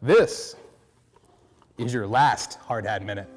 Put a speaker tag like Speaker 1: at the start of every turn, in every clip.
Speaker 1: This is your last Hard Hat Minute.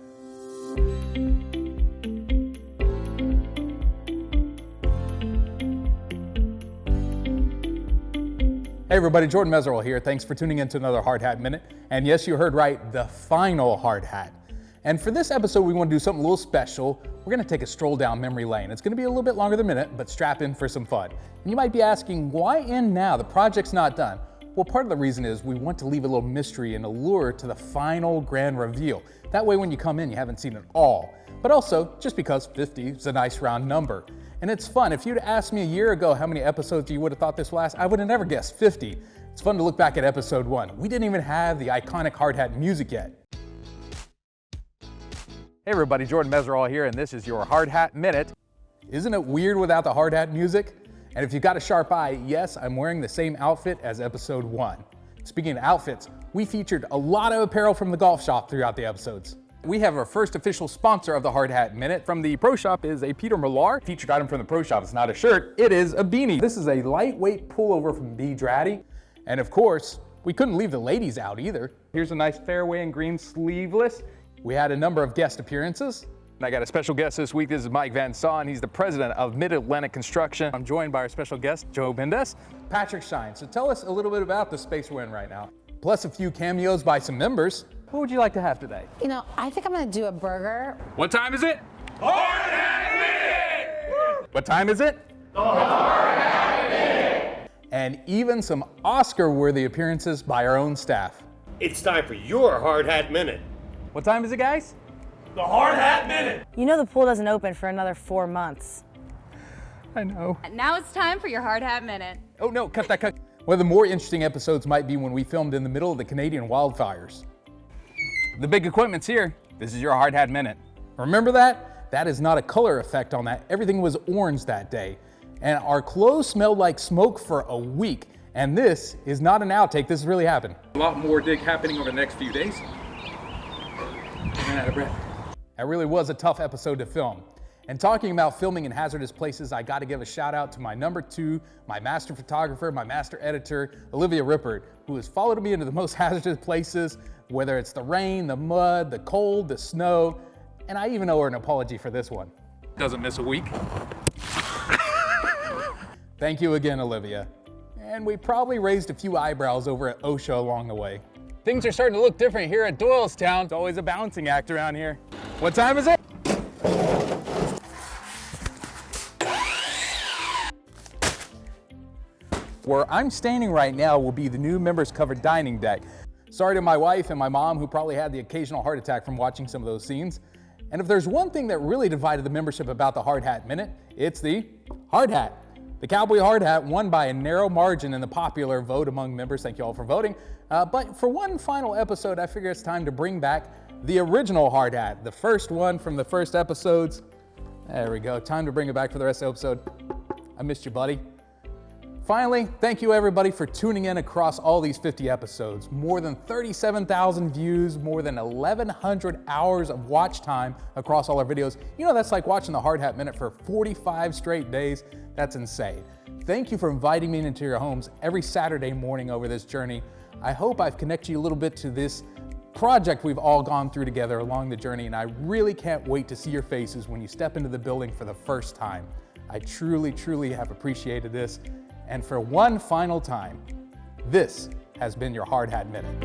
Speaker 1: Hey everybody, Jordan Meserole here. Thanks for tuning in to another Hard Hat Minute. And yes, you heard right, the final hard hat. And for this episode, we want to do something a little special. We're going to take a stroll down memory lane. It's going to be a little bit longer than a minute, but strap in for some fun. And you might be asking, why end now? The project's not done. Well, part of the reason is we want to leave a little mystery and allure to the final grand reveal. That way when you come in, you haven't seen it all. But also, just because 50 is a nice round number. And it's fun. If you'd asked me a year ago how many episodes you would have thought this would last, I would have never guessed 50. It's fun to look back at episode 1. We didn't even have the iconic hard hat music yet. Hey everybody, Jordan Meserole here, and this is your Hard Hat Minute. Isn't it weird without the hard hat music? And if you've got a sharp eye, yes, I'm wearing the same outfit as episode 1. Speaking of outfits, we featured a lot of apparel from the golf shop throughout the episodes. We have our first official sponsor of the Hard Hat Minute. From the Pro Shop is a Peter Millar. Featured item from the Pro Shop is not a shirt, it is a beanie. This is a lightweight pullover from B. Draddy. And of course, we couldn't leave the ladies out either. Here's a nice fairway and green sleeveless. We had a number of guest appearances. And I got a special guest this week. This is Mike Van Saun. He's the president of Mid-Atlantic Construction. I'm joined by our special guest, Joe Bendes, Patrick Shine. So tell us a little bit about the space we're in right now. Plus a few cameos by some members. What would you like to have today?
Speaker 2: You know, I think I'm gonna do a burger.
Speaker 1: What time is it? Hard Hat Minute! What time is it? The Hard Hat Minute! And even some Oscar-worthy appearances by our own staff.
Speaker 3: It's time for your Hard Hat Minute.
Speaker 1: What time is it, guys?
Speaker 3: The Hard Hat Minute!
Speaker 4: You know the pool doesn't open for another 4 months.
Speaker 1: I know.
Speaker 5: Now it's time for your Hard Hat Minute.
Speaker 1: Oh no, cut that, cut. One of the more interesting episodes might be when we filmed in the middle of the Canadian wildfires. The big equipment's here. This is your Hard Hat Minute. Remember that? That is not a color effect on that. Everything was orange that day. And our clothes smelled like smoke for a week. And this is not an outtake, this really happened. A lot more dig happening over the next few days. I ran out of breath. That really was a tough episode to film. And talking about filming in hazardous places, I gotta give a shout out to my number 2, my master photographer, my master editor, Olivia Rippert, who has followed me into the most hazardous places, whether it's the rain, the mud, the cold, the snow, and I even owe her an apology for this one. Doesn't miss a week. Thank you again, Olivia. And we probably raised a few eyebrows over at OSHA along the way. Things are starting to look different here at Doylestown. It's always a balancing act around here. What time is it? Where I'm standing right now will be the new members covered dining deck. Sorry to my wife and my mom who probably had the occasional heart attack from watching some of those scenes. And if there's one thing that really divided the membership about the Hard Hat Minute, it's the hard hat. The Cowboy Hard Hat won by a narrow margin in the popular vote among members. Thank you all for voting. But for one final episode, I figure it's time to bring back the original hard hat, the first one from the first episodes. There we go. Time to bring it back for the rest of the episode. I missed you, buddy. Finally, thank you everybody for tuning in across all these 50 episodes. More than 37,000 views, more than 1,100 hours of watch time across all our videos. You know, that's like watching the Hard Hat Minute for 45 straight days. That's insane. Thank you for inviting me into your homes every Saturday morning over this journey. I hope I've connected you a little bit to this project we've all gone through together along the journey, and I really can't wait to see your faces when you step into the building for the first time. I truly, truly have appreciated this. And for one final time, this has been your Hard Hat Minute.